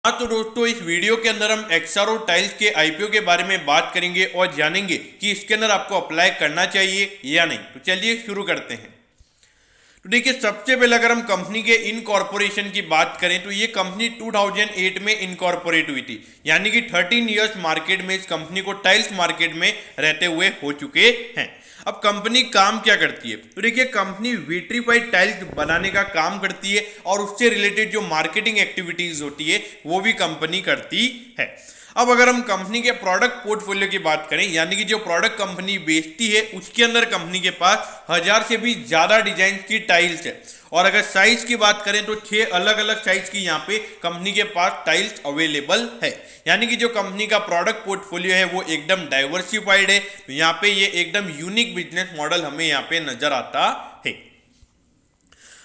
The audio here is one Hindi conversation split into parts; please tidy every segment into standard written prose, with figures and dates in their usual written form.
हाँ तो दोस्तों, इस वीडियो के अंदर हम एक्सआरओ टाइल्स के आईपीओ के बारे में बात करेंगे और जानेंगे कि इसके अंदर आपको अप्लाई करना चाहिए या नहीं। तो चलिए शुरू करते हैं। तो देखिए, सबसे पहले अगर हम कंपनी के इनकॉर्पोरेशन की बात करें तो ये कंपनी 2008 में इनकॉर्पोरेट हुई थी, यानी कि 13 इयर्स मार्केट में इस कंपनी को टाइल्स मार्केट में रहते हुए हो चुके हैं। अब कंपनी काम क्या करती है, तो देखिए कंपनी विट्रीफाइड टाइल्स बनाने का काम करती है और उससे रिलेटेड जो मार्केटिंग एक्टिविटीज होती है वो भी कंपनी करती है। अब अगर हम कंपनी के प्रोडक्ट पोर्टफोलियो की बात करें, यानी कि जो प्रोडक्ट कंपनी बेचती है उसके अंदर कंपनी के पास 1000 से भी ज्यादा डिजाइन की टाइल्स है। और अगर साइज की बात करें तो 6 अलग अलग साइज की यहाँ पे कंपनी के पास टाइल्स अवेलेबल है। यानी कि जो कंपनी का प्रोडक्ट पोर्टफोलियो है वो एकदम डाइवर्सिफाइड है। तो यहाँ पे ये एकदम यूनिक बिजनेस मॉडल हमें यहाँ पे नजर आता है।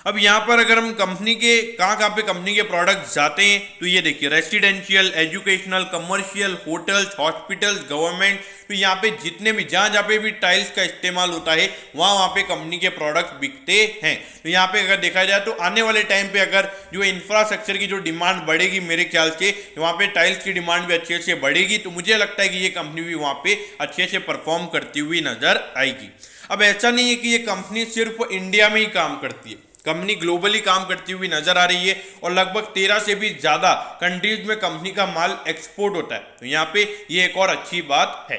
अब यहाँ पर अगर हम कंपनी के कहाँ पे कंपनी के प्रोडक्ट्स जाते हैं तो ये देखिए, residential, educational, commercial, hotels, hospitals, government, तो यहाँ पे जितने भी जहाँ पे भी टाइल्स का इस्तेमाल होता है वहाँ पे कंपनी के प्रोडक्ट्स बिकते हैं। तो यहाँ पे अगर देखा जाए तो आने वाले टाइम पे अगर जो इंफ्रास्ट्रक्चर की जो डिमांड बढ़ेगी, मेरे ख्याल से वहाँ पे टाइल्स की डिमांड भी अच्छे से बढ़ेगी। तो मुझे लगता है कि ये कंपनी भी वहाँ पे अच्छे से परफॉर्म करती हुई नजर आएगी। अब ऐसा नहीं है कि ये कंपनी सिर्फ इंडिया में ही काम करती है, कंपनी ग्लोबली काम करती हुई नजर आ रही है और लगभग 13 से भी ज्यादा कंट्रीज में कंपनी का माल एक्सपोर्ट होता है। तो यहाँ पे ये एक और अच्छी बात है।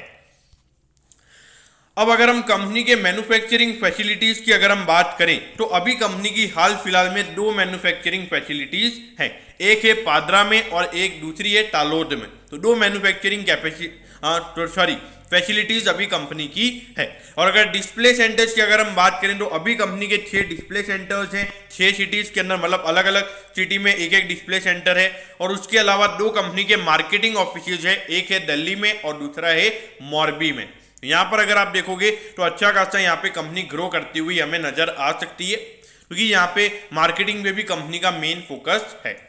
अब अगर हम कंपनी के मैन्युफैक्चरिंग फैसिलिटीज की अगर हम बात करें तो अभी कंपनी की हाल फिलहाल में 2 मैन्युफैक्चरिंग फैसिलिटीज हैं। एक है पादरा में और एक दूसरी है तालोद में। तो 2 मैन्युफैक्चरिंग फैसिलिटीज अभी कंपनी की है। और अगर डिस्प्ले सेंटर्स की अगर हम बात करें तो अभी कंपनी के 6 डिस्प्ले सेंटर्स हैं, 6 सिटीज के अंदर, मतलब अलग अलग सिटी में एक एक डिस्प्ले सेंटर है। और उसके अलावा 2 कंपनी के मार्केटिंग ऑफिस है, एक है दिल्ली में और दूसरा है मोरबी में। यहाँ पर अगर आप देखोगे तो अच्छा खासा यहाँ पे कंपनी ग्रो करती हुई हमें नजर आ सकती है, क्योंकि यहाँ पे मार्केटिंग में भी कंपनी का मेन फोकस है।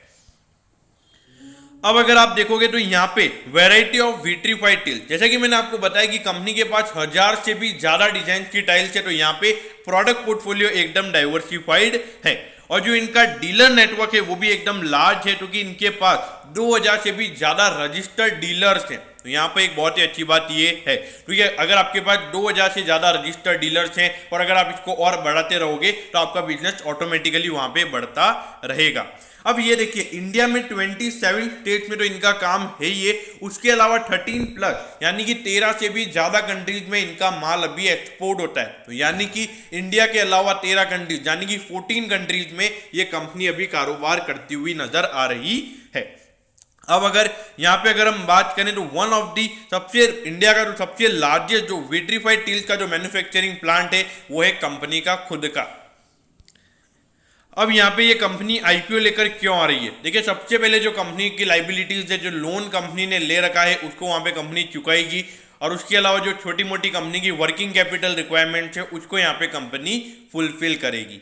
अब अगर आप देखोगे तो यहाँ पे वैरायटी ऑफ विट्रीफाइड टाइल्स, जैसा कि मैंने आपको बताया कि कंपनी के पास 1000 से भी ज्यादा डिजाइन की टाइल्स है। तो यहाँ पे प्रोडक्ट पोर्टफोलियो एकदम डाइवर्सिफाइड है और जो इनका डीलर नेटवर्क है वो भी एकदम लार्ज है, क्योंकि इनके पास 2000 से भी ज्यादा रजिस्टर्ड डीलर्स हैं। तो यहाँ पे एक बहुत ही अच्छी बात ये है, क्योंकि अगर आपके पास 2000 से ज्यादा रजिस्टर्ड डीलर्स हैं और अगर आप इसको और बढ़ाते रहोगे तो आपका बिजनेस ऑटोमेटिकली वहां पे बढ़ता रहेगा। अब ये देखिए, इंडिया में 27 स्टेट्स में तो इनका काम है ही है, उसके अलावा 13 प्लस यानी कि 13 से भी ज्यादा कंट्रीज में इनका माल अभी एक्सपोर्ट होता है। तो यानी कि इंडिया के अलावा 13 कंट्रीज यानी कि 14 कंट्रीज में ये कंपनी अभी कारोबार करती हुई नजर आ रही है। अब अगर यहाँ पे अगर हम बात करें तो वन ऑफ दी सबसे इंडिया का जो सबसे लार्जेस्ट जो विट्रीफाइड टाइल्स का जो मैन्युफैक्चरिंग प्लांट है वो है कंपनी का खुद का। अब यहाँ पे ये कंपनी आईपीओ लेकर क्यों आ रही है, देखिए सबसे पहले जो कंपनी की लाइबिलिटीज है, जो लोन कंपनी ने ले रखा है उसको वहाँ पे कंपनी चुकाएगी। और उसके अलावा जो छोटी मोटी कंपनी की वर्किंग कैपिटल रिक्वायरमेंट्स है उसको यहाँ पे कंपनी फुलफिल करेगी।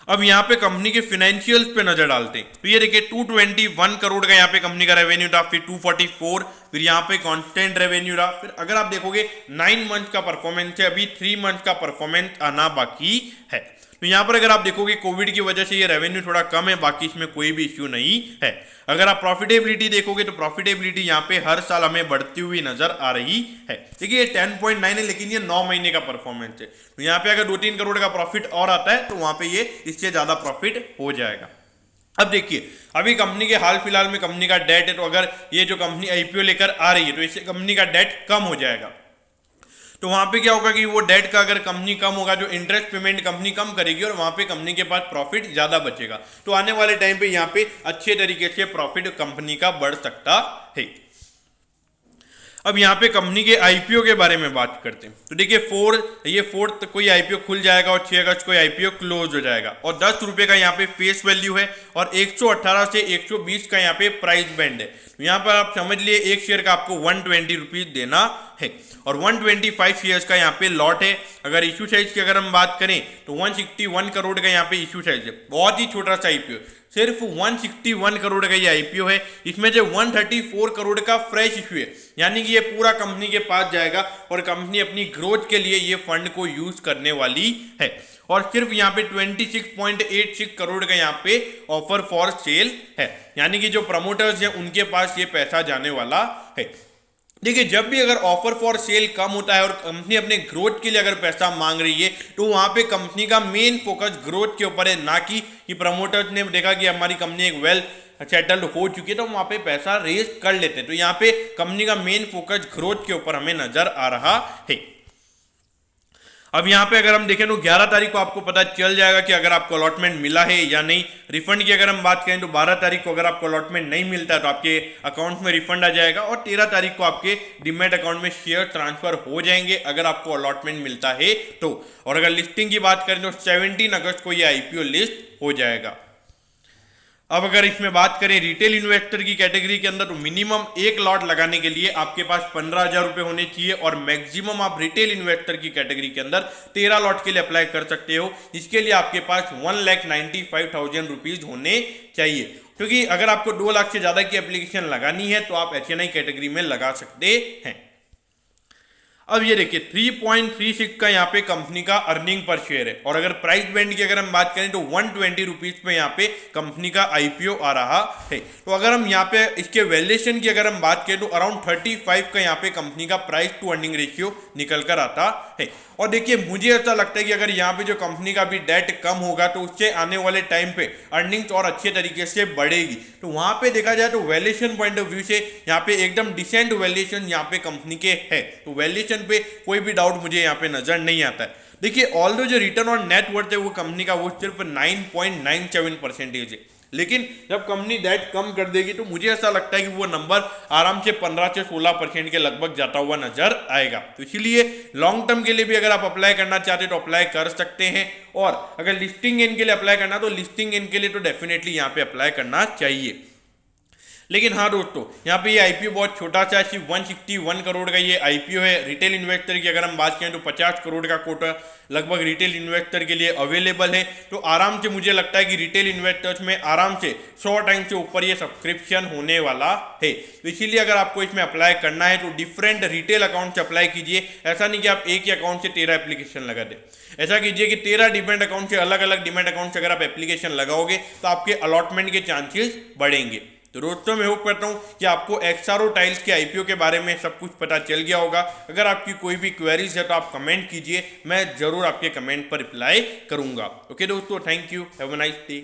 अब यहाँ पे कंपनी के फाइनेंशियल्स पे नजर डालते हैं तो ये देखिए 221 करोड़ का यहाँ पे कंपनी का रेवेन्यू था, फिर 244, फिर यहाँ पे कांस्टेंट रेवेन्यू रहा। फिर अगर आप देखोगे 9 मंथ का परफॉर्मेंस है, अभी 3 मंथ का परफॉर्मेंस आना बाकी है। तो यहाँ पर अगर आप देखोगे कोविड की वजह से ये रेवेन्यू थोड़ा कम है, बाकी इसमें कोई भी इश्यू नहीं है। अगर आप प्रॉफिटेबिलिटी देखोगे तो प्रॉफिटेबिलिटी यहाँ पे हर साल हमें बढ़ती हुई नजर आ रही है। देखिए ये 10.9 है, लेकिन ये 9 महीने का परफॉर्मेंस है। तो यहाँ पे अगर 2-3 करोड़ का प्रॉफिट और आता है तो वहां पे ये इससे ज्यादा प्रॉफिट हो जाएगा। अब देखिए, अभी कंपनी के हाल फिलहाल में कंपनी का डेट है, तो अगर ये जो कंपनी आईपीओ लेकर आ रही है तो इससे कंपनी का डेट कम हो जाएगा। तो वहां पे क्या होगा कि वो डेट का अगर कंपनी कम होगा, जो इंटरेस्ट पेमेंट कंपनी कम करेगी और वहां पे कंपनी के पास प्रॉफिट ज्यादा बचेगा। तो आने वाले टाइम पे यहाँ पे अच्छे तरीके से प्रॉफिट कंपनी का बढ़ सकता है। अब यहाँ पे कंपनी के आईपीओ के बारे में बात करते हैं तो देखिए 4th कोई आईपीओ खुल जाएगा और 6 अगस्त को आईपीओ क्लोज हो जाएगा और 10 रुपए का यहाँ पे फेस वैल्यू है और 118 से 120 का यहाँ पे प्राइस बैंड है। तो यहाँ पर आप समझ लिए एक शेयर का आपको 120 रुपीज देना है और 125 शेयर्स का यहाँ पे लॉट है। अगर इशू साइज की अगर हम बात करें तो 161 करोड़ का यहाँ पे इशू साइज है, बहुत ही छोटा सा आईपीओ। सिर्फ 161 करोड़ का ये आईपीओ है, इसमें से 134 करोड़ का फ्रेश इश्यू है, यानी कि ये पूरा कंपनी के पास जाएगा और कंपनी अपनी ग्रोथ के लिए ये फंड को यूज करने वाली है। और सिर्फ यहाँ पे 26.86 करोड़ का यहाँ पे ऑफर फॉर सेल है, यानी कि जो प्रमोटर्स हैं उनके पास ये पैसा जाने वाला है। देखिए, जब भी अगर ऑफर फॉर सेल कम होता है और कंपनी अपने ग्रोथ के लिए अगर पैसा मांग रही है, तो वहां पे कंपनी का मेन फोकस ग्रोथ के ऊपर है, ना कि प्रमोटर्स ने देखा कि हमारी कंपनी एक वेल सेटल्ड हो चुकी है तो वहां पे पैसा रेज कर लेते हैं। तो यहाँ पे कंपनी का मेन फोकस ग्रोथ के ऊपर हमें नजर आ रहा है। अब यहाँ पे अगर हम देखें तो 11 तारीख को आपको पता चल जाएगा कि अगर आपको अलॉटमेंट मिला है या नहीं। रिफंड की अगर हम बात करें तो 12 तारीख को अगर आपको अलॉटमेंट नहीं मिलता है तो आपके अकाउंट में रिफंड आ जाएगा, और 13 तारीख को आपके डीमैट अकाउंट में शेयर ट्रांसफर हो जाएंगे अगर आपको अलॉटमेंट मिलता है तो। और अगर लिस्टिंग की बात करें तो 17 अगस्त को ये आईपीओ लिस्ट हो जाएगा। अब अगर इसमें बात करें रिटेल इन्वेस्टर की कैटेगरी के अंदर, तो मिनिमम एक लॉट लगाने के लिए आपके पास 15,000 रुपए होने चाहिए, और मैक्सिमम आप रिटेल इन्वेस्टर की कैटेगरी के अंदर 13 लॉट के लिए अप्लाई कर सकते हो। इसके लिए आपके पास 1,95,000 रुपीज होने चाहिए, क्योंकि अगर आपको 2 लाख से ज्यादा की एप्लीकेशन लगानी है तो आप HNI कैटेगरी में लगा सकते हैं। अब ये देखिए 3.36 का यहाँ पे कंपनी का अर्निंग पर शेयर है, और अगर प्राइस बैंड की अगर हम बात करें तो 120 रुपीज पे यहाँ पे कंपनी का आईपीओ आ रहा है। तो अगर हम यहाँ पे इसके वैल्यूएशन की अगर हम बात करें तो अराउंड 35 का यहाँ पे कंपनी का प्राइस टू अर्निंग रेशियो निकल कर आता है। और देखिए, मुझे ऐसा लगता है कि अगर यहाँ पे जो कंपनी का भी डेट कम होगा तो उससे आने वाले टाइम पे अर्निंग्स और अच्छे तरीके से बढ़ेगी। तो वहां पे देखा जाए तो वैल्यूएशन पॉइंट ऑफ व्यू से यहाँ पे एकदम डिसेंट वैल्यूएशन यहाँ पे कंपनी के है, तो वैल्यूएशन पे कोई भी डाउट मुझे यहाँ पे नजर नहीं आता है। देखिए, ऑल्दो जो रिटर्न ऑन नेट वर्थ है वो कंपनी का वो सिर्फ 9.97% है, लेकिन जब कंपनी डेट कम कर देगी तो मुझे ऐसा लगता है कि वो नंबर आराम से 15 से 16% के लगभग जाता हुआ नजर आएगा। तो इसीलिए लॉन्ग टर्म के लिए भी अगर आप अप्लाई करना चाहते तो अप्लाई कर सकते हैं, और अगर लिस्टिंग इन के लिए अप्लाई करना तो लिस्टिंग इन के लिए तो डेफिनेटली यहाँ पे अप्लाई करना चाहिए। लेकिन हाँ दोस्तों, यहाँ पे ये आईपीओ बहुत छोटा सा, सिर्फ 161 करोड़ का ये आईपीओ है। रिटेल इन्वेस्टर की अगर हम बात करें तो 50 करोड़ का कोटा लगभग रिटेल इन्वेस्टर के लिए अवेलेबल है। तो आराम से मुझे लगता है कि रिटेल इन्वेस्टर्स में आराम से 100 टाइम से ऊपर ये सब्सक्रिप्शन होने वाला है। तो इसीलिए अगर आपको इसमें अप्लाई करना है तो डिफरेंट रिटेल अकाउंट से अप्लाई कीजिए। ऐसा नहीं कि आप एक ही अकाउंट से 13 एप्लीकेशन लगा दें। ऐसा कीजिए कि 13 डिमेट अकाउंट से अलग अलग डिमेट अकाउंट से अगर आप एप्लीकेशन लगाओगे तो आपके अलॉटमेंट के चांसेस बढ़ेंगे। तो दोस्तों, मैं होप करता हूँ कि आपको एक्सआरओ टाइल्स के आईपीओ के बारे में सब कुछ पता चल गया होगा। अगर आपकी कोई भी क्वेरीज है तो आप कमेंट कीजिए, मैं जरूर आपके कमेंट पर रिप्लाई करूंगा। ओके दोस्तों, thank you, have a nice day.